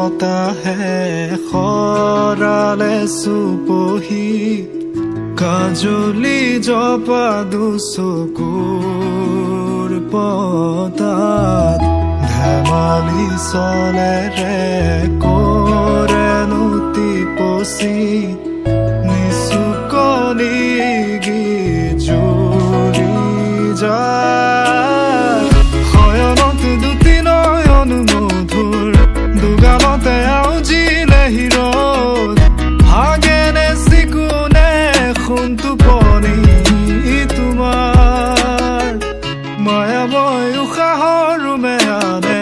বতাহে খৰালে চুপহি কাজলি জপা দুচকুৰ পতাত ধেমালি চলেৰে কৰেনো টিপচি নিচুকনি গিজুৰি যায় শয়নত দুটি নয়ন মধুৰ দুগামতে আউজিলে হিৰদ ভাগেনে চিকুনে খুন্তু পনি তোমাৰ মায়াময় উশাহৰ মেয়ানে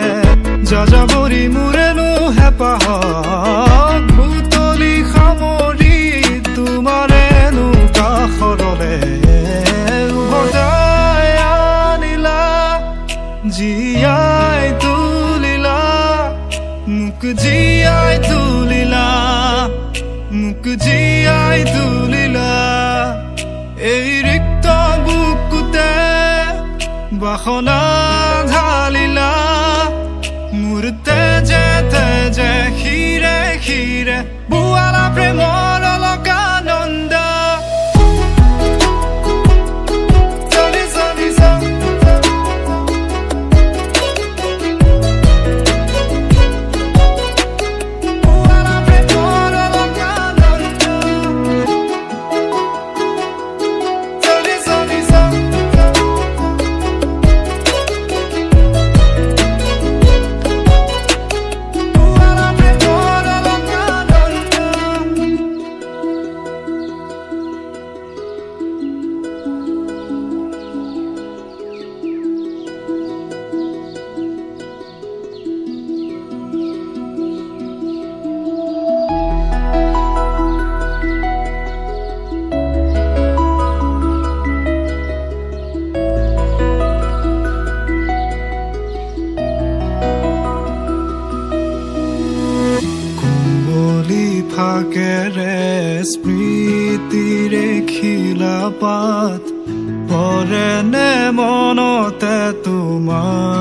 যাযাবৰী মোৰেনো হেঁপাহত বুটলি সামৰি তোমাৰেনো কাষৰলে উভতাই আনিলা জীয়াই তুলিলা মোক জীয়াই তুলিলা মোক জীয়াই তুলিলা এই ৰিক্ত বুকুতে বাসনা ঢালিলা মোৰ তেজে তেজে শিৰে শিৰে বুৱালা প্ৰেমৰ অলকানন্দ ফাকেৰে স্মৃতিৰে খিলা পাত পৰেনে মনতে তোমাৰ